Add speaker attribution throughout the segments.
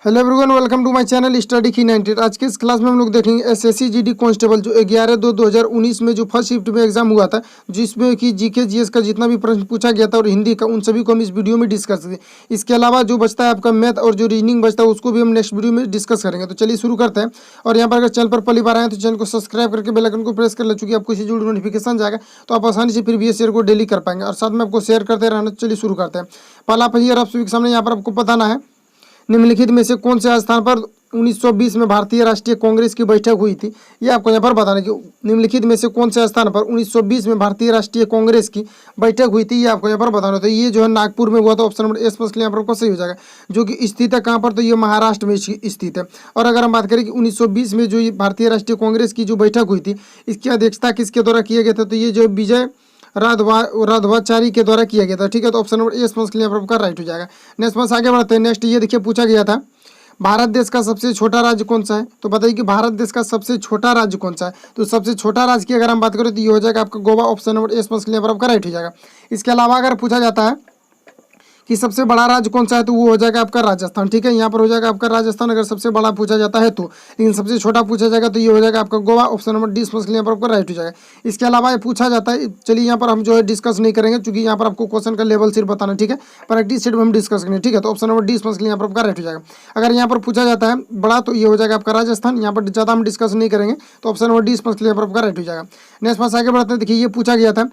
Speaker 1: Hello everyone, welcome to my channel study की 90। आज के इस क्लास में हम लोग देखेंगे एसएससी जीडी कांस्टेबल जो 11/2/2019 में जो फर्स्ट शिफ्ट में एग्जाम हुआ था, जिसमें कि जीके जीएस का जितना भी प्रश्न पूछा गया था और हिंदी का, उन सभी को हम इस वीडियो में डिस्कस करेंगे। इसके अलावा जो बचता है आपका मैथ और जो रीजनिंग बचता है उसको भी हम नेक्स्ट वीडियो में डिस्कस करेंगे। तो चलिए शुरू करते हैं। और यहाँ पर अगर चैनल पर पहली बार आए तो चैनल को सब्सक्राइब करके बेल आइकन को प्रेस कर ले, चूँकि आपको इसी जुड़ी नोटिफिकेशन जाएगा तो आप आसानी से प्रीवियस ईयर को डेली कर पाएंगे और साथ में आपको शेयर करते रहना। चलिए शुरू करते हैं। पहला पहिया आप सभी के सामने यहाँ पर आपको बताना है, निम्नलिखित में से कौन से स्थान पर 1920 में भारतीय राष्ट्रीय कांग्रेस की बैठक हुई थी। ये आपको यहाँ पर बताना है कि निम्नलिखित में से कौन से स्थान पर 1920 में भारतीय राष्ट्रीय कांग्रेस की बैठक हुई थी, ये आपको यहाँ पर बताना है। तो ये जो है नागपुर में हुआ था। ऑप्शन नंबर ए स्पष्ट यहाँ पर आपको सही हो जाएगा। जो कि स्थित है कहाँ पर, तो ये महाराष्ट्र में स्थित है। और अगर हम बात करें कि 1920 में जो ये भारतीय राष्ट्रीय कांग्रेस की जो बैठक हुई थी, इसकी अध्यक्षता किसके द्वारा किया गया था, तो ये जो विजय राघवाचारी के द्वारा किया गया था। ठीक है, तो ऑप्शन नंबर ए स्पष्ट यहाँ पर आपका राइट हो जाएगा। नेक्स्ट बस आगे बढ़ते हैं। नेक्स्ट ये देखिए पूछा गया था, भारत देश का सबसे छोटा राज्य कौन सा है। तो बताइए कि भारत देश का सबसे छोटा राज्य कौन सा है। तो सबसे छोटा राज्य की अगर हम बात करें तो ये हो जाएगा आपका गोवा। ऑप्शन नंबर ए स्पष्ट यहाँ पर आपका राइट हो जाएगा। इसके अलावा अगर पूछा जाता है कि सबसे बड़ा राज्य कौन सा है, तो वो हो जाएगा आपका राजस्थान। ठीक है, यहाँ पर हो जाएगा आपका राजस्थान अगर सबसे बड़ा पूछा जाता है तो। लेकिन सबसे छोटा पूछा जाएगा तो ये हो जाएगा आपका गोवा। ऑप्शन नंबर डी स्पष्ट यहाँ पर आपका राइट हो जाएगा। इसके अलावा ये पूछा जाता है, चलिए यहाँ पर हम जो है डिस्कस नहीं करेंगे, क्योंकि यहाँ पर आपको क्वेश्चन का लेवल सिर्फ बताना। ठीक है, प्रैक्टिस सेट में हम डिस्कस करेंगे। ठीक है, तो ऑप्शन नंबर डी स्पष्ट यहाँ पर आपका राइट हो जाएगा। अगर यहाँ पर पूछा जाता है बड़ा तो ये हो जाएगा आपका राजस्थान। यहाँ पर ज़्यादा हम डिस्कस नहीं करेंगे, तो ऑप्शन नंबर डी स्पष्ट यहाँ पर आपका राइट हो जाएगा। नेक्स्ट पास आगे बढ़ते हैं। देखिए ये पूछा गया था,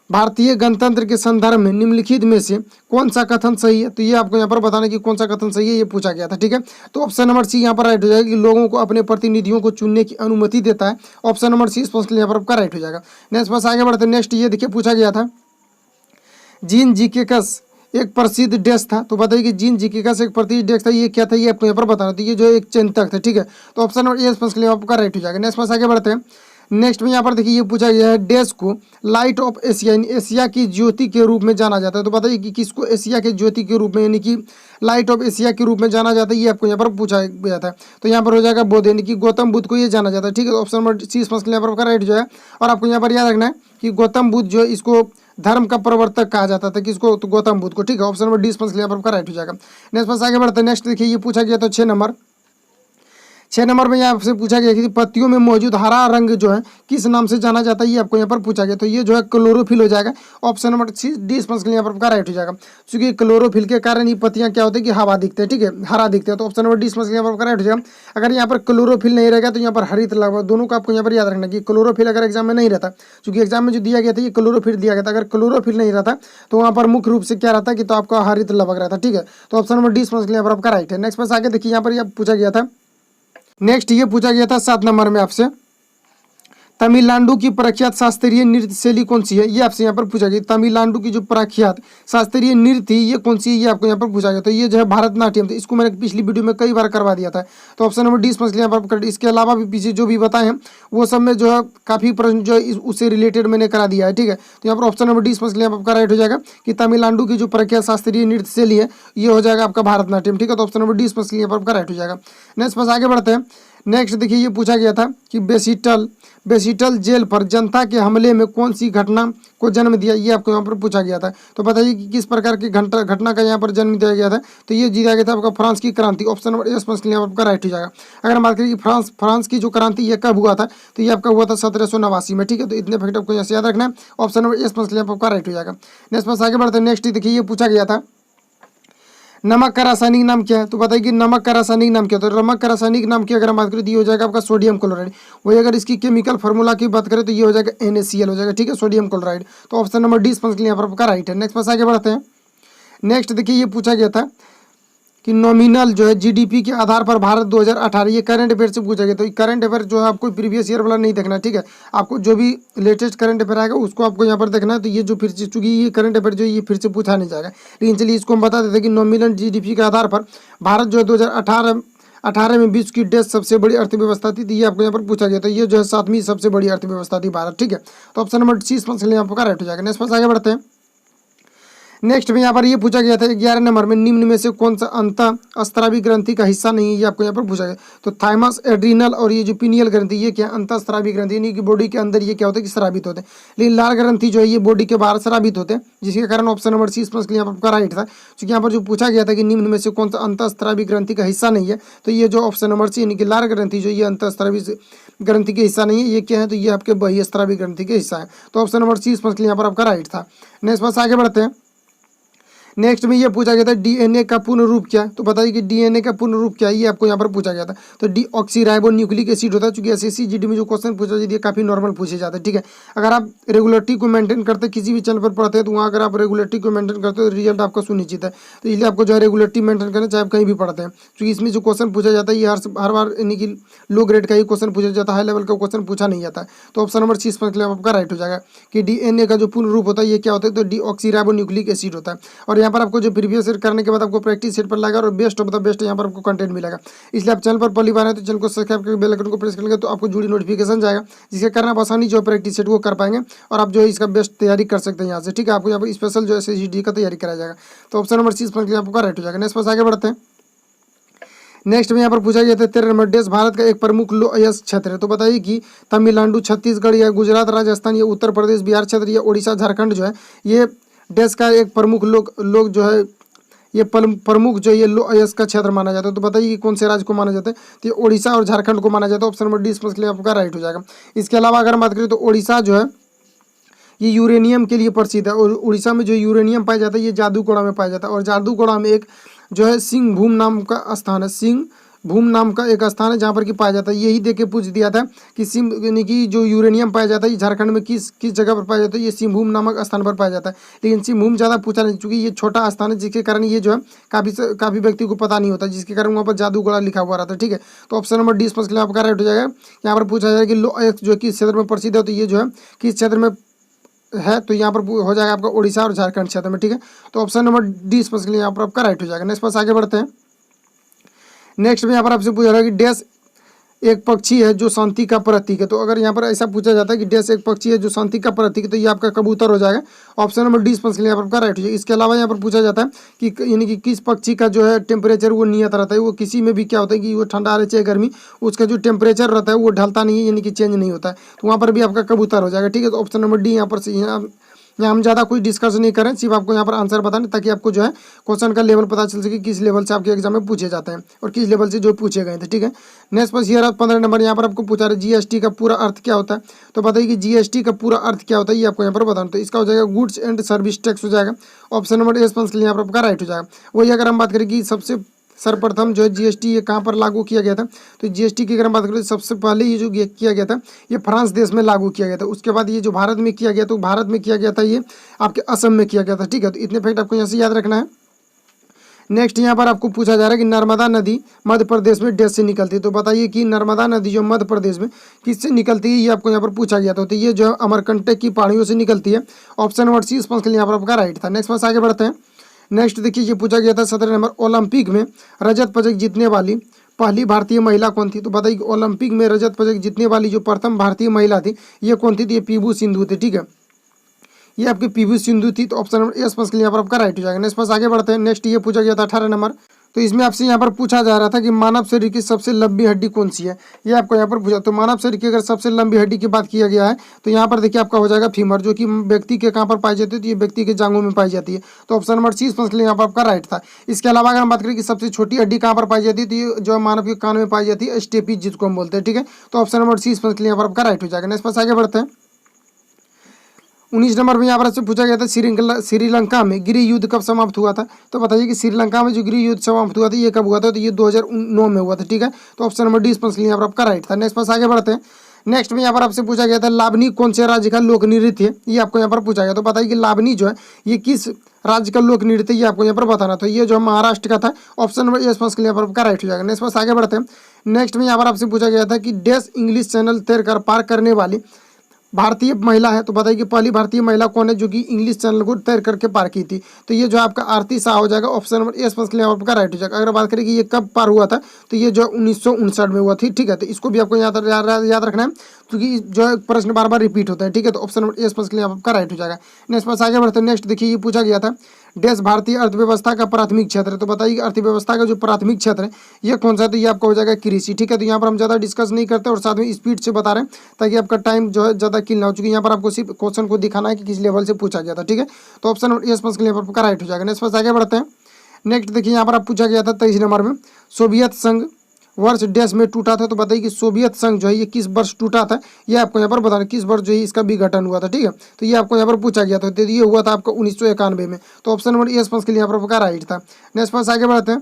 Speaker 1: भारतीय गणतंत्र के संदर्भ में निम्नलिखित में से कौन सा कथन सही है। तो ये आपको यहाँ पर बताना कि कौन सा कथन सही है, ये पूछा गया था। ठीक है, तो ऑप्शन नंबर सी यहाँ पर राइट हो जाएगा कि लोगों को अपने प्रतिनिधियों को चुनने की अनुमति देता है। ऑप्शन नंबर सी स्पष्ट यहाँ पर आपका राइट हो जाएगा। नेक्स्ट बस आगे बढ़ते हैं। नेक्स्ट ये देखिए पूछा गया था, जीन जीकेकस एक प्रसिद्ध देश था। तो बताइए कि जीन जीकेकस एक प्रसिद्ध देश था, ये क्या था, ये आपको यहाँ पर बताना। तो ये जो एक चिंतक था। ठीक है, तो ऑप्शन नंबर ए स्पष्ट आपका राइट हो जाएगा। नेक्स्ट बस आगे बढ़ते हैं। नेक्स्ट में यहाँ पर देखिए ये पूछा गया है, देश को लाइट ऑफ एशिया यानी एशिया की ज्योति के रूप में जाना जाता है। तो बताइए कि किसको एशिया के ज्योति के रूप में यानी कि लाइट ऑफ एशिया के रूप में जाना जाता है, ये आपको यहाँ पर पूछा गया था। तो यहाँ पर हो जाएगा बुद्ध यानी कि गौतम बुद्ध को ये जाना जाता है। ठीक है, तो ऑप्शन नंबर सी स्पष्ट यहाँ पर आपका राइट हो जाएगा। और आपको यहाँ पर याद रखना है कि गौतम बुद्ध जो है इसको धर्म का प्रवर्तक कहा जाता था, किसको, तो गौतम बुद्ध को। ठीक है, ऑप्शन नंबर डी स्पष्ट यहाँ पर आपका राइट हो जाएगा। नेक्स्ट पास आगे बढ़ते हैं। नेक्स्ट देखिए ये पूछा गया तो 6 नंबर में यहाँ से पूछा गया कि पत्तियों में मौजूद हरा रंग जो है किस नाम से जाना जाता है, ये आपको यहाँ पर पूछा गया। तो ये जो है क्लोरोफिल हो जाएगा। ऑप्शन नंबर सी डी स्पष्ट यहाँ पर आपका राइट हो जाएगा। क्योंकि क्लोरोफिल के कारण ये पत्तियाँ क्या होती है कि हवा दिखते हैं। ठीक है, हरा दिखते हैं। तो ऑप्शन नंबर डी स्पष्ट यहाँ पर आपका राइट हो जाएगा। अगर यहाँ पर क्लोरोफिल नहीं रहेगा तो यहाँ पर हरित लगभग दोनों का आपको यहाँ पर याद रखना कि क्लोरोफिल अगर एग्जाम में नहीं रहता, क्योंकि एग्जाम में जो दिया गया था ये क्लोरोफिल दिया गया था, अगर क्लोरोफिल नहीं रहता तो वहाँ पर मुख्य रूप से क्या रहता कि तो आपका हरित लगभग रहता। ठीक है, तो ऑप्शन नंबर डी स्पष्ट यहाँ पर आपका राइट है। नेक्स्ट पास आगे देखिए यहाँ पर यह पूछा गया था। नेक्स्ट ये पूछा गया था 7 नंबर में आपसे, तमिलनाडु की प्रख्यात शास्त्रीय नृत्य शैली कौन सी है, ये आपसे यहाँ पर पूछा गया। तमिलनाडु की जो प्रख्यात शास्त्रीय नृत्य ये कौन सी है, ये आपको यहाँ पर पूछा गया। तो ये जो है भारतनाट्यम। तो इसको मैंने पिछली वीडियो में कई बार करवा दिया था। तो ऑप्शन नंबर डी स्पष्ट यहाँ पर। इसके अलावा भी पीछे जो भी बताए हैं वो सब में जो है काफ़ी प्रश्न जो है उससे रिलेटेड मैंने करा दिया है। ठीक है, तो यहाँ पर ऑप्शन नंबर डी स्पष्ट यहाँ पर आपका राइट हो जाएगा कि तमिलनाडु की जो प्रख्यात शास्त्रीय नृत्य शैली है ये हो जाएगा आपका भारतनाट्यम। ठीक है, तो ऑप्शन नंबर डी स्पष्ट यहाँ पर आपका राइट हो जाएगा। नेक्स्ट पास आगे बढ़ते हैं। नेक्स्ट देखिए ये पूछा गया था कि बेसिटल जेल पर जनता के हमले में कौन सी घटना को जन्म दिया, ये आपको यहाँ पर पूछा गया था। तो बताइए कि किस प्रकार की घटना का यहाँ पर जन्म दिया गया था। तो ये दिया गया था आपका फ्रांस की क्रांति। ऑप्शन नंबर ए स्पष्ट यहाँ पर आपका राइट हो जाएगा। अगर हम बात करें कि फ्रांस की जो क्रांति ये कब हुआ था, तो ये आपका हुआ था 1789 में। ठीक है, तो इतने फैक्ट आपको यहाँ से याद रखना है। ऑप्शन नंबर ए स्पष्ट यहाँ पर आपका राइट हो जाएगा। नेक्स्ट पास आगे बढ़ते हैं। नेक्स्ट देखिए ये पूछा गया था, नमक का रासायनिक नाम क्या है। तो बताइए कि नमक का रासायनिक नाम क्या है। तो नमक का रासायनिक नाम की अगर हम बात करें तो ये हो जाएगा आपका सोडियम क्लोराइड। वही अगर इसकी केमिकल फार्मूला की बात करें तो ये हो जाएगा NaCl हो जाएगा। ठीक है, सोडियम क्लोराइड। तो ऑप्शन नंबर डी स्पष्ट यहाँ पर आपका राइट है। नेक्स्ट पास आगे बढ़ते हैं। नेक्स्ट देखिए ये पूछा गया था कि नॉमिनल जो है जीडीपी के आधार पर भारत 2018, ये करंट अफेयर से पूछा गया। तो करंट अफेयर जो है आपको प्रीवियस ईयर वाला नहीं देखना। ठीक है, आपको जो भी लेटेस्ट करंट अफेयर आएगा उसको आपको यहाँ पर देखना है। तो ये जो फिर से, चूंकि ये करंट अफेयर जो ये फिर से पूछा नहीं जाएगा, लेकिन चलिए इसको हम बता देते हैं कि नॉमिनल जीडीपी के आधार पर भारत जो है 2018 में विश्व की देश सबसे बड़ी अर्थव्यवस्था थी। तो ये आपको यहाँ पर पूछा गया। तो ये जो है 7वीं सबसे बड़ी अर्थव्यवस्था थी भारत। ठीक है, तो ऑप्शन नंबर सी स्पष्ट यहाँ पर राइट हो जाएगा। नेक्स्ट पास आगे बढ़ते हैं। नेक्स्ट में यहाँ पर ये पूछा गया था 11 नंबर में, निम्न में से कौन सा अंतःस्रावी ग्रंथि का हिस्सा नहीं है, ये आपको यहाँ पर पूछा गया। तो थाइमस, एड्रिनल और ये जो पीनियल ग्रंथि, ये क्या अंतःस्रावी ग्रंथि, यानी कि बॉडी के अंदर ये क्या होता है कि स्रावित होते हैं। लेकिन लाल ग्रंथि जो है ये बॉडी के बाहर स्रावित होते हैं, जिसके कारण ऑप्शन नंबर सी इसमें यहाँ पर आपका राइट था। क्योंकि यहाँ पर जो पूछा गया था कि निम्न में से कौन सा अंतःस्रावी ग्रंथि का हिस्सा नहीं है, तो ये जो ऑप्शन नंबर सी यानी कि लाल ग्रंथि जो ये अंतःस्रावी ग्रंथि के हिस्सा नहीं है, ये क्या है, तो ये आपके बहिःस्रावी ग्रंथि के हिस्सा है। तो ऑप्शन नंबर सी इसमें यहाँ पर आपका राइट था। नेक्स्ट पास आगे बढ़ते हैं। नेक्स्ट में ये पूछा गया था डीएनए का पूर्ण रूप क्या है, तो बताइए कि डीएनए का पूर्ण रूप क्या है, ये आपको यहाँ पर पूछा गया था। तो डीऑक्सीराइबो न्यूक्लिक एसिड होता है। चूंकि एसएससी जीडी में जो क्वेश्चन पूछा जाता है काफी नॉर्मल पूछे जाते हैं, ठीक है। अगर आप रेगुलरिटी को मेंटेन करते किसी भी चैनल पर पढ़ते हैं, तो वहाँ अगर आप रेगुलरिटी को मेंटेन करते हो तो रिजल्ट आपका सुनिश्चित है। तो इसलिए आपको जो है रेगुलरिटी मेंटेन करना, चाहे आप कहीं भी पढ़ते हैं, क्योंकि इसमें जो क्वेश्चन पूछा जाता है ये हर बार यानी कि लो ग्रेड का ही क्वेश्चन पूछा जाता है, हाई लेवल का क्वेश्चन पूछा नहीं जाता है। तो ऑप्शन नंबर सी इसमें आपका राइट हो जाएगा कि डीएनए का जो पूर्ण रूप होता है ये क्या होता है, तो डीऑक्सीराइबो न्यूक्लिक एसिड होता है। और यहाँ पर आपको जो प्रीवियस करने के बाद आपको प्रैक्टिस सेट पर लगेगा और बेस्ट ऑफ द बेस्ट यहाँ पर आपको कंटेंट मिलेगा। इसलिए आप चैनल पर पहली बार है तो चैनल को सब्सक्राइब करके बेल आइकन को प्रेस करेंगे तो आपको जुड़ी नोटिफिकेशन जाएगा, जिसके कारण आप आसानी जो प्रैक्टिस सेट वो कर पाएंगे और आप जो है इसका बेस्ट तैयारी कर सकते हैं यहाँ से, ठीक है। आपको यहाँ पर स्पेशल जो एसएससी का तैयारी कराया जाएगा। तो ऑप्शन नंबर सी आपका राइट हो जाएगा। नेक्स्ट पास आगे बढ़ते हैं। नेक्स्ट में यहाँ पर पूछा गया था 13 नंबर, देश भारत का एक प्रमुख लो अयस्क क्षेत्र है। तो बताइए कि तमिलनाडु, छत्तीसगढ़ या गुजरात, राजस्थान या उत्तर प्रदेश, बिहार क्षेत्र या उड़ीसा, झारखंड जो है ये देश का एक प्रमुख लोग जो है ये प्रमुख जो ये लो अयस्क का क्षेत्र माना जाता है। तो बताइए कि कौन से राज्य को माना जाता है, तो ये उड़ीसा और झारखंड को माना जाता है। ऑप्शन नंबर डी इसमें आपका राइट हो जाएगा। इसके अलावा अगर हम बात करें तो उड़ीसा जो है ये यूरेनियम के लिए प्रसिद्ध है, और उड़ीसा में जो यूरेनियम पाया जाता है ये जादूगोड़ा में पाया जाता है। और जादूगोड़ा में एक जो है सिंह भूम नाम का स्थान है, सिंह भूम नाम का एक स्थान है जहाँ पर कि पाया जाता है। यही देख के पूछ दिया था कि सिम यानी कि जो यूरेनियम पाया जाता है ये झारखंड में किस जगह पर पाया जाता है, ये सिंहभूम नामक स्थान पर पाया जाता है। लेकिन सिंहभूम ज़्यादा पूछा नहीं, चूँकि ये छोटा स्थान है जिसके कारण ये जो है काफ़ी व्यक्ति को पता नहीं होता, जिसके कारण वहाँ पर जादूगोड़ा लिखा हुआ रहता है, ठीक है। तो ऑप्शन नंबर डी इसमें आपका राइट हो जाएगा। यहाँ पर पूछा जाएगा कि लो अयस्क जो किस क्षेत्र में प्रसिद्ध है, तो ये जो है किस क्षेत्र में है, तो यहाँ पर हो जाएगा आपका उड़ीसा और झारखंड क्षेत्र में, ठीक है। तो ऑप्शन नंबर डी इसमें यहाँ पर आपका राइट हो जाएगा। नेक्स्ट पास आगे बढ़ते हैं। नेक्स्ट में यहाँ पर आपसे पूछा रहा है कि डैश एक पक्षी है जो शांति का प्रतीक है। तो अगर यहाँ पर ऐसा पूछा जाता है कि डैश एक पक्षी है जो शांति का प्रतीक है, तो ये आपका कबूतर हो जाएगा। ऑप्शन नंबर डी इसमें यहाँ पर आपका राइट हो जाएगा। इसके अलावा यहाँ पर पूछा जाता है कि यानी कि किस पक्षी का जो है टेम्परेचर वो नियत रहता है, वो किसी में भी क्या होता है कि वो ठंडा रहे चाहे गर्मी, उसका जो टेम्परेचर रहता है वो ढलता नहीं है, यानी कि चेंज नहीं होता है। तो वहाँ पर भी आपका कबूतर हो जाएगा, ठीक है। तो ऑप्शन नंबर डी यहाँ पर से यहाँ हम ज़्यादा कोई डिस्कस नहीं करें, सिर्फ आपको यहाँ पर आंसर बताने, ताकि आपको जो है क्वेश्चन का लेवल पता चल सके किस लेवल से आपके एग्जाम में पूछे जाते हैं और किस लेवल से जो पूछे गए थे, ठीक है। नेक्स्ट पर ये 15 नंबर यहाँ पर आपको पूछा रहा है जीएसटी का पूरा अर्थ क्या होता है। तो बताइए कि जीएसटी का पूरा अर्थ क्या होता है, ये आपको यहाँ पर बताना। तो इसका हो जाएगा गुड्स एंड सर्विस टैक्स हो जाएगा। ऑप्शन नंबर ए के लिए यहाँ पर आपका राइट हो जाएगा। वही अगर हम बात करें कि सबसे सर्वप्रथम जो है जीएसटी ये कहाँ पर लागू किया गया था, तो जीएसटी की अगर हम बात करें सबसे पहले ये जो किया गया था ये फ्रांस देश में लागू किया गया था। उसके बाद ये जो भारत में किया गया, तो भारत में किया गया था ये आपके असम में किया गया था, ठीक है। तो इतने फैक्ट आपको यहाँ से याद रखना है। नेक्स्ट यहाँ पर आपको पूछा जा रहा है कि नर्मदा नदी मध्य प्रदेश में डैश से निकलती है। तो बताइए कि नर्मदा नदी जो मध्य प्रदेश में किससे निकलती है, ये आपको यहाँ पर पूछा गया था। तो ये जो है अमरकंटक की पहाड़ियों से निकलती है। ऑप्शन नंबर सी इसमें यहाँ पर आपका राइट था। नेक्स्ट पास आगे बढ़ते हैं। नेक्स्ट देखिए ये पूछा गया था 17 नंबर, ओलंपिक में रजत पदक जीतने वाली पहली भारतीय महिला कौन थी। तो बताइए कि ओलंपिक में रजत पदक जीतने वाली जो प्रथम भारतीय महिला थी ये कौन थी, तो ये पीवी सिंधु थी, ठीक है। ये आपकी पीवी सिंधु थी। तो ऑप्शन नंबर ए स्पष्ट यहाँ पर आपका राइट हो जाएगा। नेक्स्ट पास आगे बढ़ते हैं। नेक्स्ट ये पूछा गया था 18 नंबर, तो इसमें आपसे यहाँ पर पूछा जा रहा था कि मानव शरीर की सबसे लंबी हड्डी कौन सी है, ये आपको यहाँ पर पूछा। तो मानव शरीर की अगर सबसे लंबी हड्डी की बात किया गया है तो यहाँ पर देखिए आपका हो जाएगा फीमर, जो कि व्यक्ति के कहाँ पर पाई जाती है, तो ये व्यक्ति के जांघों में पाई जाती है। तो ऑप्शन नंबर सी इसमें यहाँ पर आपका राइट था। इसके अलावा अगर हम बात करें कि सबसे छोटी हड्डी कहाँ पर पाई जाती है, तो ये जो मानव के कान में पाई जाती है स्टेपीज जिसको हम बोलते हैं, ठीक है। तो ऑप्शन नंबर सी इसमें यहाँ पर आपका राइट हो जाएगा। नेक्स्ट पास आगे बढ़ते हैं। 19 नंबर में यहाँ पर आपसे पूछा गया था श्रीलंका में गृह युद्ध कब समाप्त हुआ था। तो बताइए कि श्रीलंका में जो गृह युद्ध समाप्त हुआ था ये कब हुआ था, तो ये 2009 में हुआ था, ठीक है। तो ऑप्शन नंबर डी इसमें यहाँ पर आपका राइट था। नेक्स्ट पास आगे बढ़ते हैं। नेक्स्ट में यहाँ पर आपसे पूछा गया था लावनी कौन से राज्य का लोक नृत्य है, ये आपको यहाँ पर पूछा गया। तो बताइए कि लावनी जो है ये किस राज्य का लोक नृत्य है, ये आपको यहाँ पर बताना। तो ये जो महाराष्ट्र का था। ऑप्शन नंबर ए स्पष्ट यहाँ पर आपका राइट हो जाएगा। नेक्स्ट पास आगे बढ़ते हैं। नेक्स्ट में यहाँ पर आपसे पूछा गया था कि डैश इंग्लिश चैनल तैरकर पार करने वाली भारतीय महिला है। तो बताइए कि पहली भारतीय महिला कौन है जो कि इंग्लिश चैनल को तैर करके पार की थी। तो ये जो आपका आरती शाह हो जाएगा। ऑप्शन नंबर ए स्पष्ट आपका राइट हो जाएगा। अगर बात करें कि ये कब पार हुआ था, तो ये जो 1959 में हुआ थी, ठीक है। तो इसको भी आपको याद रखना है क्योंकि जो प्रश्न बार बार रिपीट होता है, ठीक है। तो ऑप्शन नंबर ए स्पष्ट आपका राइट हो जाएगा। नेक्स्ट पास आगे बढ़ते हैं। नेक्स्ट देखिए ये पूछा गया था देश भारतीय अर्थव्यवस्था का प्राथमिक क्षेत्र है। तो बताइए अर्थव्यवस्था का जो प्राथमिक क्षेत्र है ये कौन सा है, तो ये आपका हो जाएगा कृषि। ठीक है, तो यहाँ पर हम ज़्यादा डिस्कस नहीं करते और साथ में स्पीड से बता रहे हैं ताकि आपका टाइम जो है ज़्यादा किल ना हो, चूँकि यहाँ पर आपको सिर्फ क्वेश्चन को दिखाना है कि किस लेवल से पूछा गया था। ठीक है, तो ऑप्शन नंबर ए स्पष्ट के लेवल पर राइट हो जाएगा। नेक्स्ट आगे बढ़ते हैं। नेक्स्ट देखिए यहाँ पर आप पूछा गया था 23 नंबर में, सोवियत संघ वर्ष डैश में टूटा था। तो बताइए कि सोवियत संघ जो है ये किस वर्ष टूटा था, ये आपको यहाँ पर बताना किस वर्ष जो है इसका विघटन हुआ था। ठीक है, तो ये आपको यहाँ पर पूछा गया था, तो ये हुआ था आपका 1991 में। तो ऑप्शन नंबर ए स्पष्ट के लिए यहाँ पर राइट था। नेक्स्ट पास आगे बढ़ते हैं।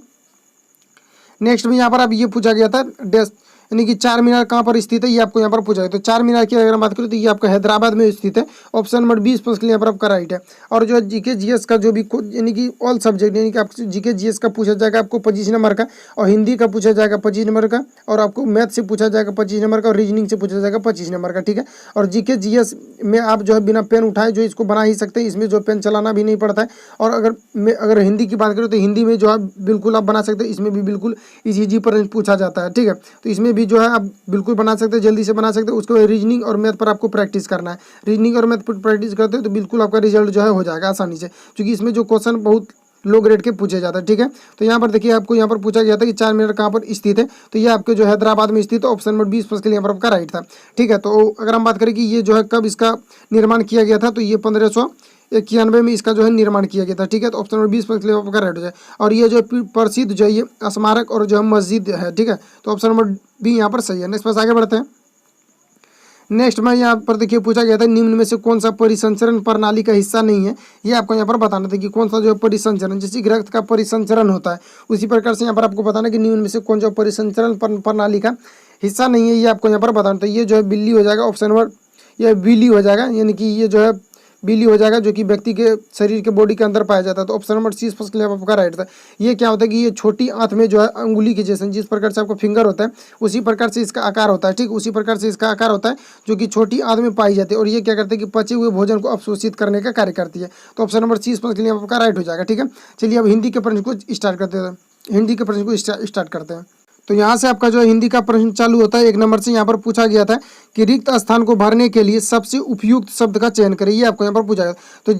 Speaker 1: नेक्स्ट में यहाँ पर अब ये पूछा गया था डैश यानी कि चार मीनार कहाँ पर स्थित है, ये आपको यहाँ पर पूछा गया। तो चार मीनार की अगर हम बात करें तो ये आपका हैदराबाद में स्थित है। ऑप्शन नंबर 20 के लिए यहाँ पर आपका राइट है। और जो जीके जीएस का जो भी यानी कि ऑल सब्जेक्ट यानी कि आपको जीके जीएस का पूछा जाएगा आपको 25 नंबर का, और हिंदी का पूछा जाएगा 25 नंबर का, और आपको मैथ से पूछा जाएगा 25 नंबर का, और रीजनिंग से पूछा जाएगा 25 नंबर का। ठीक है, और जीके जीएस में आप जो है बिना पेन उठाए जो इसको बना ही सकते हैं, इसमें जो पेन चलाना भी नहीं पड़ता है। और अगर हिंदी की बात करें तो हिंदी में जो है बिल्कुल आप बना सकते हैं, इसमें भी बिल्कुल इजी पर पूछा जाता है। ठीक है, तो इसमें भी जो है आप बिल्कुल बना सकते हैं, जल्दी से बना सकते हैं। उसके बाद रीजनिंग और मैथ पर आपको प्रैक्टिस करना है। रीजनिंग और मैथ पर प्रैक्टिस करते हैं तो बिल्कुल आपका रिजल्ट जो है हो जाएगा आसानी से, क्योंकि इसमें जो क्वेश्चन बहुत लो ग्रेड के पूछे जाते हैं। ठीक है, तो यहाँ पर देखिए आपको यहाँ पर पूछा गया था कि चार मीनार कहाँ पर स्थित है, तो ये आपके जो हैदराबाद में स्थित है। ऑप्शन नंबर 20 के लिए यहाँ पर आपका राइट था। ठीक है, तो अगर हम बात करें कि ये जो है कब इसका निर्माण किया गया था, तो ये 1591 में इसका जो है निर्माण किया गया था। ठीक है, तो ऑप्शन नंबर 20 पर क्लियर आपका राइट हो जाए। और ये जो प्रसिद्ध जो है ये स्मारक और जो है मस्जिद है। ठीक है, तो ऑप्शन नंबर बी यहाँ पर सही है। नेक्स्ट पास आगे बढ़ते हैं। नेक्स्ट में यहाँ पर देखिए पूछा गया था निम्न में से कौन सा परिसंचरण प्रणाली का हिस्सा नहीं है, ये आपको यहाँ पर बताना था कि कौन सा जो है परिसंचरण, जैसे रक्त का परिसंचरण होता है उसी प्रकार से यहाँ पर आपको बताना कि निम्न में से कौन सा परिसंचरण प्रणाली का हिस्सा नहीं है, ये आपको यहाँ पर बताना था। ये जो है बिल्ली हो जाएगा, ऑप्शन नंबर यह बिल्ली हो जाएगा, यानी कि ये जो है बिल्ली हो जाएगा जो कि व्यक्ति के शरीर के बॉडी के अंदर पाया जाता है। तो ऑप्शन नंबर सी फर्स्ट के लिए आपका राइट था। ये क्या होता है कि ये छोटी आंत में जो है अंगुली के जैसे जिस प्रकार से आपको फिंगर होता है उसी प्रकार से इसका आकार होता है। ठीक, उसी प्रकार से इसका आकार होता है जो कि छोटी आंत में पाई जाती है, और ये क्या करते हैं कि पचे हुए भोजन को अवशोषित करने का कार्य करती है। तो ऑप्शन नंबर सी फर्स्ट के लिए आपका राइट हो जाएगा। ठीक है, चलिए अब हिंदी के प्रश्न को स्टार्ट करते हैं। हिंदी के प्रश्न को स्टार्ट करते हैं। तो यहाँ से आपका जो है हिंदी का प्रश्न चालू होता है। एक नंबर से यहाँ पर पूछा गया था कि रिक्त स्थान को भरने के लिए सबसे उपयुक्त शब्द का चयन करें, ये आपको यहाँ पर पूछा गया। तो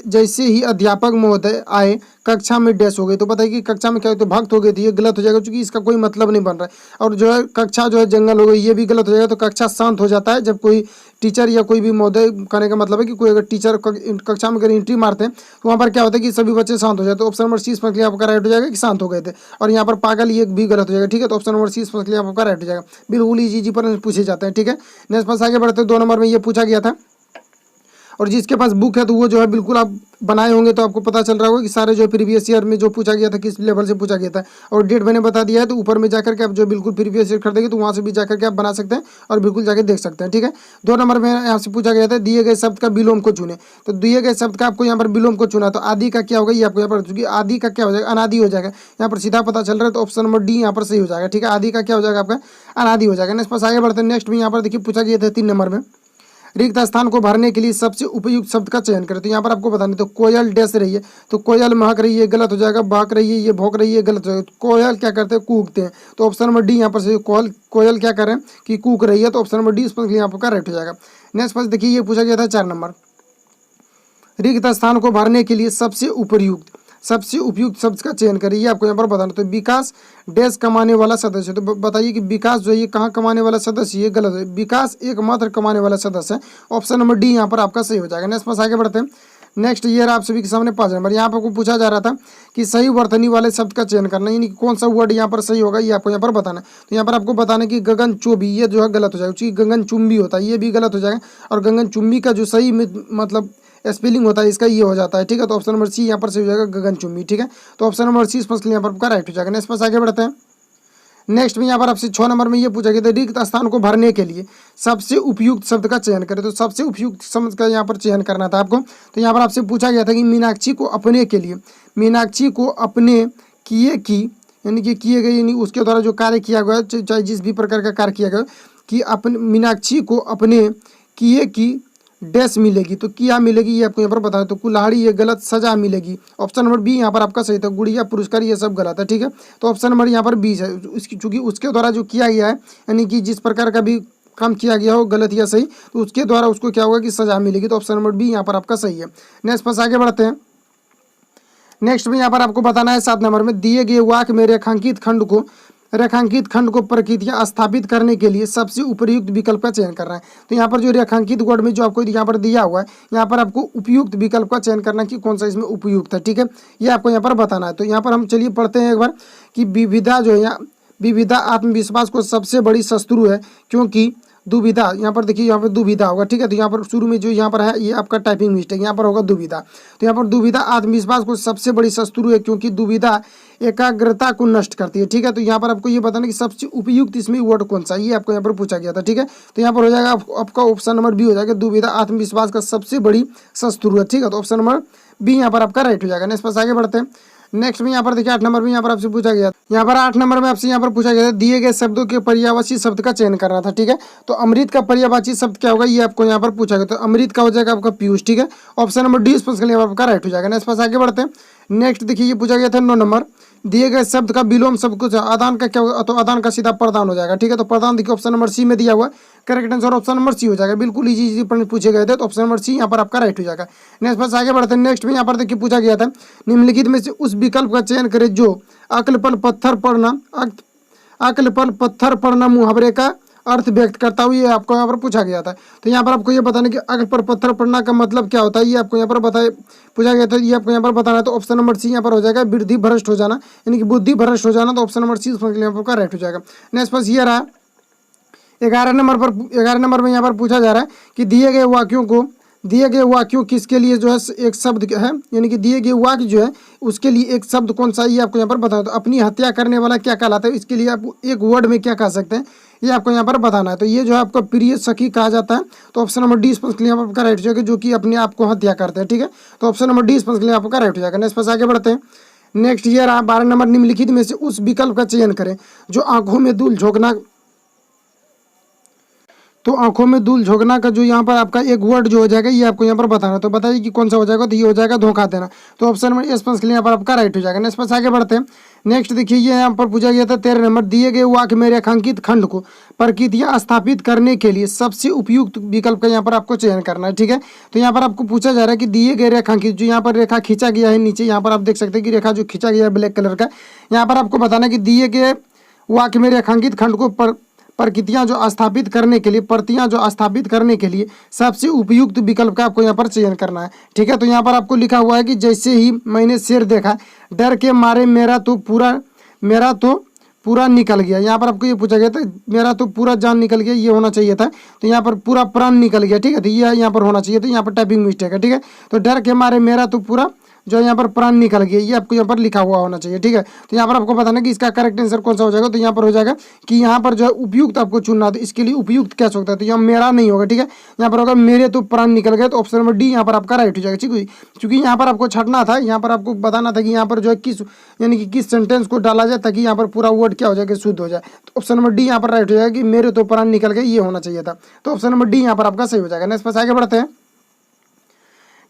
Speaker 1: जैसे ही अध्यापक महोदय आए कक्षा में डैश हो गई। तो बताइए कि कक्षा में क्या हो, तो भक्त हो गई थी, ये गलत हो जाएगा क्योंकि इसका कोई मतलब नहीं बन रहा है। और जो है कक्षा जो है जंगल हो गई, ये भी गलत हो जाएगा। तो कक्षा शांत हो जाता है जब कोई टीचर या कोई भी महोदय, कहने का मतलब है कि कोई अगर टीचर कक्षा में अगर एंट्री मारते हैं तो वहाँ पर क्या होता है कि सभी बच्चे शांत हो जाते हैं। तो ऑप्शन नंबर सी इसमें आपका राइट हो जाएगा कि शांत हो गए थे। और यहाँ पर पागल ये भी गलत हो जाएगा। ठीक है, तो ऑप्शन नंबर सी इसमें आपका राइट हो जाएगा। बिल्कुल इजी पर पूछे जाते हैं। ठीक है, नेक्स्ट पास आगे बढ़ते हैं। 2 नंबर में ये पूछा गया था, और जिसके पास बुक है तो वो जो है बिल्कुल आप बनाए होंगे तो आपको पता चल रहा होगा कि सारे जो प्रीवियस ईयर में जो पूछा गया था किस लेवल से पूछा गया था, और डेट मैंने बता दिया है। तो ऊपर में जाकर के आप जो बिल्कुल प्रीवियस ईयर खरीदेंगे तो वहाँ से भी जाकर के आप बना सकते हैं और बिल्कुल जाकर देख सकते हैं। ठीक है, 2 नंबर में यहाँ से पूछा गया था दिए गए शब्द का विलोम को चुने। तो दिए गए शब्द का आपको यहाँ पर विलोम को चुना, तो आदि का क्या होगा ये आपको यहाँ पर, चूंकि आदि का क्या हो जाएगा, अनादि हो जाएगा। यहाँ पर सीधा पता चल रहा है, तो ऑप्शन नंबर डी यहाँ पर सही हो जाएगा। ठीक है, आदि का क्या हो जाएगा आपका, अनादि हो जाएगा। नेक्स्ट पास आगे बढ़ते हैं। नेक्स्ट में यहाँ पर देखिए पूछा गया था 3 नंबर में रिक्त स्थान को भरने के लिए सबसे उपयुक्त शब्द का चयन करें। तो यहाँ पर आपको बताना, तो कोयल डैश रही है, तो कोयल महक रही है, गलत हो जाएगा। बहक रही है, ये भौंक रही है, गलत हो जाएगा। कोयल क्या करते हैं, कूकते हैं। तो ऑप्शन नंबर डी यहाँ पर से कोयल क्या करें कि कूक रही है। तो ऑप्शन नंबर डी इसमें यहाँ पर करेक्ट हो जाएगा। नेक्स्ट पास देखिए ये पूछा गया था 4 नंबर, रिक्त स्थान को भरने के लिए सबसे उपयुक्त शब्द का चयन करें, ये आपको यहाँ पर बताना। तो विकास डैश कमाने वाला सदस्य, तो बताइए कि विकास जो है ये कहाँ कमाने वाला सदस्य, ये गलत है। विकास एकमात्र कमाने वाला सदस्य है। ऑप्शन नंबर डी यहाँ पर आपका सही हो जाएगा। नेक्स्ट पास आगे बढ़ते हैं। नेक्स्ट ईयर आप सभी के सामने 5 नंबर, यहाँ पर आपको पूछा जा रहा था कि सही वर्तनी वाले शब्द का चयन करना, यानी कि कौन सा वर्ड यहाँ पर सही होगा ये आपको यहाँ पर बताना है। तो यहाँ पर आपको बताना कि गगन चौबी, ये जो है गलत हो जाएगा क्योंकि गगन चुंबी होता है, ये भी गलत हो जाएगा। और गगन चुंबी का जो सही मतलब स्पेलिंग होता है इसका ये हो जाता है। ठीक है, तो ऑप्शन नंबर सी यहाँ पर सही हो जाएगा, गगन चुंबी। ठीक है, तो ऑप्शन नंबर सी स्पष्ट यहाँ पर आपका राइट हो जाएगा। नेक्स्ट पास आगे बढ़ते हैं। नेक्स्ट में यहाँ पर आपसे 6 नंबर में ये पूछा गया था रिक्त स्थान को भरने के लिए सबसे उपयुक्त शब्द का चयन करें। तो सबसे उपयुक्त शब्द का यहाँ पर चयन करना था आपको। तो यहाँ पर आपसे पूछा गया था कि मीनाक्षी को अपने के लिए, मीनाक्षी को अपने किए की, यानी कि किए गए यानी उसके द्वारा जो कार्य किया गया, चाहे जिस भी प्रकार का कार्य किया गया, कि अपने मीनाक्षी को अपने किए की डैश मिलेगी। तो क्या मिलेगी ये आपको यहाँ पर बताना। तो कुल्हाड़ी ये गलत, सजा मिलेगी। ऑप्शन नंबर बी यहाँ पर आपका सही था, गुड़िया पुरस्कार ये सब गलत है। ठीक है, तो ऑप्शन नंबर यहाँ पर 20 है। उसकी चूंकि उसके द्वारा जो किया गया है, यानी कि जिस प्रकार का भी काम किया गया हो गलत या सही, तो उसके द्वारा उसको क्या होगा कि सजा मिलेगी। तो ऑप्शन नंबर बी यहाँ पर आपका सही है। नेक्स्ट पास आगे बढ़ते हैं। नेक्स्ट में यहाँ पर आपको बताना है 7 नंबर में, दिए गए वाक्य में रेखांकित खंड को प्रकृतियां स्थापित करने के लिए सबसे उपयुक्त विकल्प का चयन करना है। तो यहाँ पर जो रेखांकित वर्ड में जो आपको यहाँ पर दिया हुआ है, यहाँ पर आपको उपयुक्त विकल्प का चयन करना कि कौन सा इसमें उपयुक्त है, ठीक है, ये आपको यहाँ पर बताना है। तो यहाँ पर हम चलिए पढ़ते हैं एक बार कि विविधा जो है यहाँ विविधा आत्मविश्वास को सबसे बड़ी शत्रु है, क्योंकि दुविधा, यहाँ पर देखिए यहाँ पर दुविधा होगा, ठीक है। तो यहाँ पर शुरू में जो यहाँ पर है ये आपका टाइपिंग मिस्टेक, यहाँ पर होगा दुविधा। तो यहाँ पर दुविधा आत्मविश्वास को सबसे बड़ी शत्रु है, क्योंकि दुविधा एकाग्रता को नष्ट करती है, ठीक है। तो यहाँ पर आपको ये बताना कि सबसे उपयुक्त इसमें वर्ड कौन सा, ये आपको यहाँ पर पूछा गया था, ठीक है। तो यहाँ पर हो जाएगा आपका ऑप्शन नंबर बी हो जाएगा, दुविधा आत्मविश्वास का सबसे बड़ी शत्रु है, ठीक है। तो ऑप्शन नंबर बी यहाँ पर आपका राइट हो जाएगा। नेक्स्ट पास आगे बढ़ते हैं। नेक्स्ट में यहाँ पर देखिए 8 नंबर में यहाँ पर आपसे पूछा गया, यहाँ पर 8 नंबर में आपसे यहाँ पर पूछा गया था दिए गए शब्दों के पर्यायवाची शब्द का चयन करना था, ठीक है। तो अमृत का पर्यायवाची शब्द क्या होगा, ये आपको यहाँ पर पूछा गया। तो अमृत का हो जाएगा आपका पीयूष, ठीक है। ऑप्शन नंबर डी स्पष्ट के लिए आपका राइट हो जाएगा। नेक्स्ट पास आगे बढ़ते हैं। नेक्स्ट देखिए ये पूछा गया था 9 नंबर, दिए गए शब्द का विलोम शब्द कुछ आदान का क्या होगा, तो आदान का सीधा प्रदान हो जाएगा, ठीक है। तो प्रदान देखिए ऑप्शन नंबर सी में दिया हुआ है, correct answer option number c हो जाएगा। बिल्कुल इजी प्रश्न पूछे गए थे, तो ऑप्शन नंबर सी यहाँ पर आपका राइट हो जाएगा। नेक्स्ट पास आगे बढ़ते हैं। नेक्स्ट में यहाँ पर देखिए पूछा गया था निम्नलिखित में से उस विकल्प का चयन करें जो अक्ल पर पत्थर पड़ना मुहावरे का अर्थ व्यक्त करता हुआ, ये आपको यहाँ पर पूछा गया था। तो यहाँ पर आपको ये बताना कि अक्ल पर पत्थर पड़ना का मतलब क्या होता है, ये आपको यहाँ पर पूछा गया था, ये आपको यहाँ पर बताना है। तो ऑप्शन नंबर सी यहाँ पर हो जाएगा, बुद्धि भ्रष्ट हो जाना, यानी कि बुद्धि भ्रष्ट हो जाना। तो ऑप्शन नंबर सी यहाँ पर राइट हो जाएगा। नेक्स्ट पास ये रहा 11 नंबर में यहाँ पर पूछा जा रहा है कि दिए गए वाक्यों किसके लिए जो है एक शब्द है, यानी कि दिए गए वाक्य जो है उसके लिए एक शब्द कौन सा है, ये आपको यहाँ पर बताना। तो अपनी हत्या करने वाला क्या कहलाता है, इसके लिए आप एक वर्ड में क्या कह सकते हैं, ये आपको यहाँ पर बताना है। तो ये जो है आपका प्रिय सखी कहा जाता है। तो ऑप्शन नंबर डी स्पष्ट के लिए आपका राइट हो जाएगा, जो कि अपने आप को हत्या करते हैं, ठीक है। तो ऑप्शन नंबर डी स्पष्ट के लिए आपका राइट हो जाएगा। नेक्स्ट पास आगे बढ़ते हैं। नेक्स्ट ये रहा 12 नंबर, निम्नलिखित में से उस विकल्प का चयन करें जो आंखों में धूल झोंकना, तो आंखों में धूल झोंकना का जो यहाँ पर आपका एक वर्ड जो हो जाएगा, ये आपको यहाँ पर बताना। तो बताइए कि कौन सा हो जाएगा, तो ये हो जाएगा धोखा देना। तो ऑप्शन नंबर ए स्पष्ट के लिए यहाँ पर आपका राइट हो जाएगा। नेक्स्ट पास आगे बढ़ते हैं। नेक्स्ट देखिए ये यहाँ पर पूछा गया था 13 नंबर, दिए गए वाक्य में रेखांकित खंड को प्रकृतियां स्थापित करने के लिए सबसे उपयुक्त विकल्प का यहाँ पर आपको चयन करना है, ठीक है। तो यहाँ पर आपको पूछा जा रहा है कि दिए गए रेखांकित, जो यहाँ पर रेखा खींचा गया है नीचे, यहाँ पर आप देख सकते हैं कि रेखा जो खींचा गया है ब्लैक कलर का, यहाँ पर आपको बताना है कि दिए गए वाक्य में रेखांकित खंड को प्रतियां जो स्थापित करने के लिए सबसे उपयुक्त विकल्प का आपको यहाँ पर चयन करना है, ठीक है। तो यहाँ पर आपको लिखा हुआ है कि जैसे ही मैंने शेर देखा डर के मारे मेरा तो पूरा निकल गया। यहाँ पर आपको ये पूछा गया था मेरा तो पूरा जान निकल गया, ये होना चाहिए था। तो यहाँ पर पूरा प्राण निकल गया, ठीक है। तो ये यहाँ पर होना चाहिए, तो यहाँ पर टाइपिंग मिस्टेक है, ठीक है। तो डर के मारे मेरा तो पूरा जो यहाँ पर प्राण निकल गया, ये आपको यहाँ पर लिखा हुआ होना चाहिए, ठीक है। तो यहाँ पर आपको बताना कि इसका करेक्ट आंसर कौन सा हो जाएगा। तो यहाँ पर हो जाएगा कि यहाँ पर जो है उपयुक्त आपको चुनना, तो इसके लिए उपयुक्त क्या सकता है, तो यहाँ मेरा नहीं होगा, ठीक है। यहाँ पर होगा मेरे तो प्राण निकल गए। तो ऑप्शन नंबर डी यहाँ पर आपका राइट हो जाएगा, ठीक है। क्योंकि यहाँ पर आपको छटना था, यहाँ पर आपको बताना था कि यहाँ पर जो है किस यानी कि किस सेंटेंस को डाला जाए ताकि यहाँ पर पूरा वर्ड क्या हो जाएगा, शुद्ध हो जाए। तो ऑप्शन नंबर डी यहाँ पर राइट हो जाएगा कि मेरे तो प्राण निकल गए, ये होना चाहिए था। तो ऑप्शन नंबर डी यहाँ पर आपका सही हो जाएगा। नेक्स्ट पास आगे बढ़ते हैं।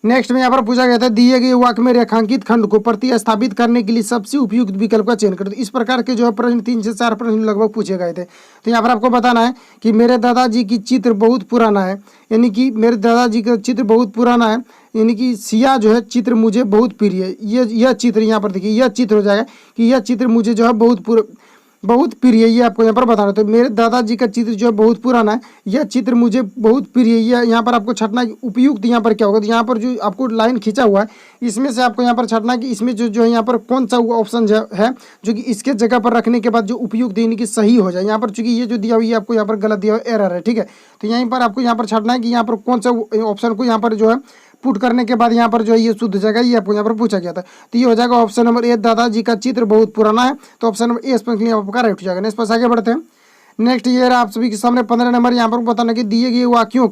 Speaker 1: नेक्स्ट में यहाँ पर पूछा गया था दिए गए वाक्य में रेखांकित खंड को प्रतिस्थापित करने के लिए सबसे उपयुक्त विकल्प का चयन करें। तो इस प्रकार के जो है प्रश्न 3 से 4 प्रश्न लगभग पूछे गए थे। तो यहाँ पर आपको बताना है कि मेरे दादाजी की चित्र बहुत पुराना है, यानी कि मेरे दादाजी का चित्र बहुत पुराना है, यानी कि सिया जो है चित्र मुझे बहुत प्रिय है। यह चित्र यहाँ पर देखिए, यह चित्र हो जाएगा कि यह चित्र मुझे जो है बहुत प्रिय है, ये आपको यहाँ पर बताना। तो मेरे दादाजी का चित्र जो है बहुत पुराना है, यह चित्र मुझे बहुत प्रिय है। यहाँ पर आपको छटना उपयुक्त यहाँ पर क्या होगा, तो यहाँ पर जो आपको लाइन खींचा हुआ है इसमें से आपको यहाँ पर छटना कि इसमें जो है यहाँ पर कौन सा ऑप्शन है जो कि इसके जगह पर रखने के बाद जो उपयुक्त यानी कि सही हो जाए। यहाँ पर चूंकि ये जो दिया हुआ है आपको यहाँ पर गलत दिया हुआ एरर है, ठीक है। तो यहीं पर आपको यहाँ पर छटना है कि यहाँ पर कौन सा ऑप्शन को यहाँ पर जो है पुट करने के बाद यहाँ पर जो है ये शुद्ध हो जाएगा, ये आपको यहाँ पर पूछा गया था। तो ये हो जाएगा ऑप्शन नंबर ए, दादाजी का चित्र बहुत पुराना है। तो ऑप्शन नंबर ए स्पष्ट आपका राइट हो जाएगा। नेक्स्ट पास आगे बढ़ते हैं। नेक्स्ट ये रहा आप सभी के सामने 15 नंबर, यहाँ पर बताना कि दिए गए वाक्यों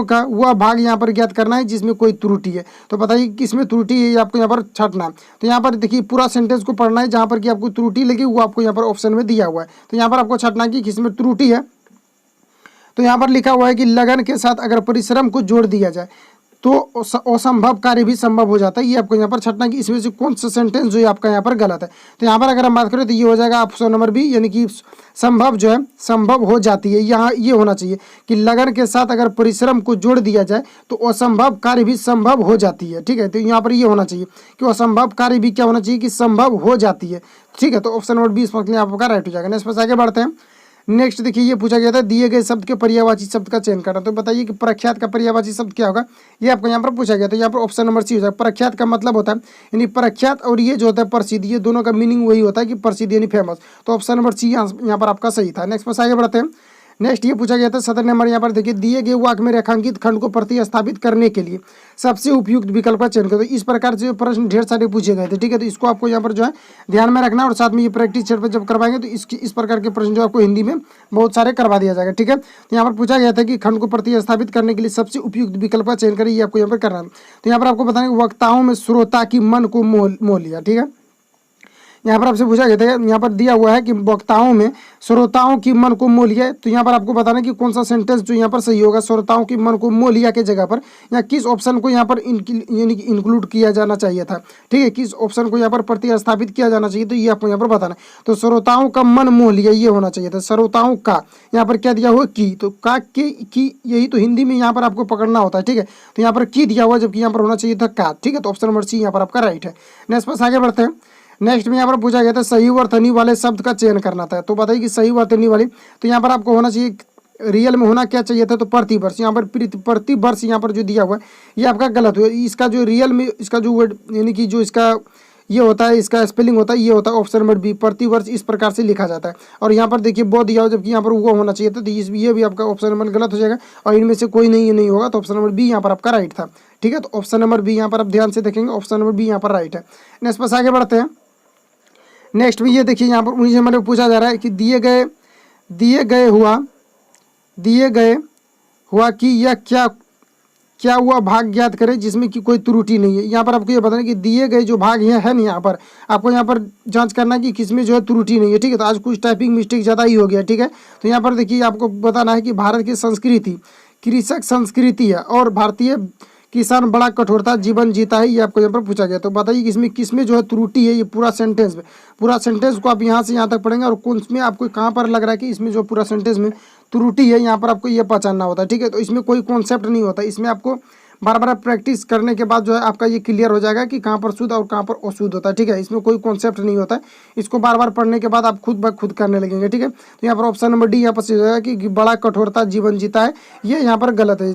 Speaker 1: का वह भाग यहाँ पर ज्ञात करना है जिसमें कोई त्रुटि है। तो बताइए किसमें त्रुटि है, ये आपको यहाँ पर छाटना है। तो यहाँ पर देखिए पूरा सेंटेंस को पढ़ना है, जहाँ पर कि आपको त्रुटि लगी वो आपको यहाँ पर ऑप्शन में दिया हुआ है। तो यहाँ पर आपको छाटना है कि किसमें त्रुटि है। तो यहाँ पर लिखा हुआ है कि लगन के साथ अगर परिश्रम को जोड़ दिया जाए, तो असंभव कार्य भी संभव हो जाता है। ये आपको यहाँ पर छटना कि इसमें से कौन सा सेंटेंस जो है आपका यहाँ पर गलत है। तो यहाँ पर अगर हम बात करें तो ये हो जाएगा ऑप्शन नंबर बी, यानी कि संभव जो है संभव हो जाती है। यहाँ ये होना चाहिए कि लगन के साथ अगर परिश्रम को जोड़ दिया जाए तो असंभव कार्य भी संभव हो जाती है। ठीक है, तो यहाँ पर ये होना चाहिए कि असंभव कार्य भी क्या होना चाहिए कि संभव हो जाती है। ठीक है, तो ऑप्शन नंबर बी इसमें आपका राइट हो जाएगा। नेक्स्ट पर आगे बढ़ते हैं। नेक्स्ट देखिए, ये पूछा गया था दिए गए शब्द के पर्यायवाची शब्द का चयन करना। तो बताइए कि प्रख्यात का पर्यायवाची शब्द क्या होगा, ये आपको यहाँ पर पूछा गया। तो यहाँ पर ऑप्शन नंबर सी हो जाएगा। प्रख्यात का मतलब होता है यानी प्रख्यात, और ये जो होता है प्रसिद्ध, ये दोनों का मीनिंग वही होता है कि प्रसिद्ध यानी फेमस। तो ऑप्शन नंबर सी यहाँ पर आपका सही था। नेक्स्ट पर आगे बढ़ते हैं। नेक्स्ट ये पूछा गया था 17 नंबर, यहाँ पर देखिए दिए गए वाक्य में रेखांकित खंड को प्रतिस्थापित करने के लिए सबसे उपयुक्त विकल्प का चयन करो। तो इस प्रकार से प्रश्न ढेर सारे पूछे गए थे। ठीक है, तो इसको आपको यहाँ पर जो है ध्यान में रखना, और साथ में ये प्रैक्टिस सेट पर जब करवाएंगे तो इस प्रकार के प्रश्न जो आपको हिंदी में बहुत सारे करवा दिया जाएगा। ठीक है, तो यहाँ पर पूछा गया था कि खंड को प्रतिस्थापित करने के लिए सबसे उपयुक्त विकल्प का चयन करें, ये आपको यहाँ पर करना है। तो यहाँ पर आपको बताना कि वक्ताओं में श्रोता की मन को मोह लिया। ठीक है, यहाँ पर आपसे पूछा गया था, यहाँ पर दिया हुआ है कि वक्ताओं में श्रोताओं की मन को मोह लिया। तो यहाँ पर आपको बताना कि कौन सा सेंटेंस जो यहाँ पर सही होगा, श्रोताओं की मन को मोह लिया के जगह पर या किस ऑप्शन को यहाँ पर यानी कि इंक्लूड किया जाना चाहिए था। ठीक है, किस ऑप्शन को यहाँ पर प्रतिस्थापित किया जाना चाहिए, तो ये आपको यहाँ पर बताना। तो श्रोताओं का मन मोह लिया ये होना चाहिए था। श्रोताओं का यहाँ पर क्या दिया हुआ की, तो का के की, यही तो हिंदी में यहाँ पर आपको पकड़ना होता है। ठीक है, तो यहाँ पर की दिया हुआ जबकि यहाँ पर होना चाहिए था का। ठीक है, तो ऑप्शन नंबर सी यहाँ पर आपका राइट है। नेक्स्ट पर आगे बढ़ते हैं। नेक्स्ट में यहाँ पर पूछा गया था सही वर्तनी वाले शब्द का चयन करना था। तो बताइए कि सही वर्तनी वाली, तो यहाँ पर आपको होना चाहिए रियल में होना क्या चाहिए था, तो प्रतिवर्ष। यहाँ पर प्रतिवर्ष यहाँ पर जो दिया हुआ है ये आपका गलत हुआ। इसका जो रियल में इसका जो वर्ड यानी कि जो इसका ये होता है, इसका स्पेलिंग होता है, ये होता है ऑप्शन नंबर बी, प्रतिवर्ष इस प्रकार से लिखा जाता है। और यहाँ पर देखिए वो दिया हो जबकि यहाँ पर वो होना चाहिए था, तो ये भी आपका ऑप्शन नंबर गलत हो जाएगा और इनमें से कोई नहीं होगा। तो ऑप्शन नंबर बी यहाँ पर आपका राइट था। ठीक है, तो ऑप्शन नंबर बी यहाँ पर आप ध्यान से देखेंगे, ऑप्शन नंबर बी यहाँ पर राइट है। नेक्स्ट पर आगे बढ़ते हैं। नेक्स्ट में ये देखिए यहाँ पर 19 नंबर में पूछा जा रहा है कि दिए गए हुआ कि यह क्या हुआ भाग ज्ञात करें जिसमें कि कोई त्रुटि नहीं है। यहाँ पर आपको ये बताना कि दिए गए जो भाग है ना, यहाँ पर आपको यहाँ पर जांच करना कि किसमें जो है त्रुटि नहीं है। ठीक है, तो आज कुछ टाइपिंग मिस्टेक ज़्यादा ही हो गया। ठीक है, तो यहाँ पर देखिए आपको बताना है कि भारत की संस्कृति कृषक संस्कृति है और भारतीय किसान बड़ा कठोरता जीवन जीता है, ये आपको यहाँ पर पूछा गया। तो बताइए कि इसमें किसमें जो है त्रुटि है, ये पूरा सेंटेंस को आप यहाँ से यहाँ तक पढ़ेंगे और कौन में आपको कहाँ पर लग रहा है कि इसमें जो पूरा सेंटेंस में त्रुटि है, यहाँ पर आपको ये पहचानना होता है। ठीक है, तो इसमें कोई कॉन्सेप्ट नहीं होता, इसमें आपको बार बार प्रैक्टिस करने के बाद जो है आपका ये क्लियर हो जाएगा कि कहाँ पर शुद्ध और कहाँ पर अशुद्ध होता है। ठीक है, इसमें कोई कॉन्सेप्ट नहीं होता है, इसको बार बार पढ़ने के बाद आप खुद ब खुद करने लगेंगे। ठीक है, तो यहाँ पर ऑप्शन नंबर डी यहाँ पर सही हो जाएगा कि बड़ा कठोरता जीवन जीता है, ये यहाँ पर गलत है।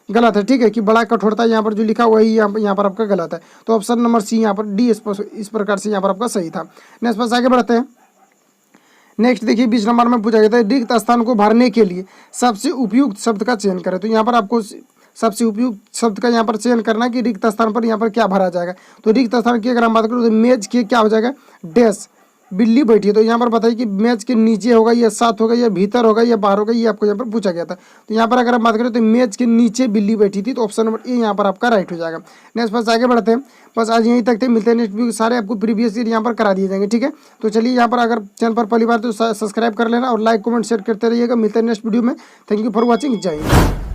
Speaker 1: ठीक है, कि बड़ा कठोरता यहाँ पर जो लिखा हुआ है यहाँ पर आपका गलत है। तो ऑप्शन नंबर सी यहाँ पर डी इस प्रकार से यहाँ पर आपका सही था। नेक्स्ट पर आगे बढ़ते हैं। नेक्स्ट देखिए 20 नंबर में पूछा गया था रिक्त स्थान को भरने के लिए सबसे उपयुक्त शब्द का चयन करें। तो यहाँ पर आपको सबसे उपयुक्त शब्द का यहाँ पर चयन करना है कि रिक्त स्थान पर यहाँ पर क्या भरा जाएगा। तो रिक्त स्थान की अगर हम बात करें तो मेज के क्या हो जाएगा, डैश बिल्ली बैठी है। तो यहाँ पर बताइए कि मेज के नीचे होगा या साथ होगा या भीतर होगा या बाहर होगा, ये आपको यहाँ पर पूछा गया था। तो यहाँ पर अगर हम बात करें तो मेज के नीचे बिल्ली बैठी थी, तो ऑप्शन नंबर ए यहाँ पर आपका राइट हो जाएगा। नेक्स्ट बस आगे बढ़ते हैं। बस आज यहीं तक थे, मिलते हैं नेक्स्ट वीडियो, सारे आपको प्रीवियस ईयर यहाँ पर करा दिए जाएंगे। ठीक है, तो चलिए यहाँ पर अगर चैनल पर पहली बार तो सब्सक्राइब कर लेना और लाइक कमेंट शेयर करते रहिएगा। मिलते हैं नेक्स्ट वीडियो में। थैंक यू फॉर वॉचिंग, जय हिंद।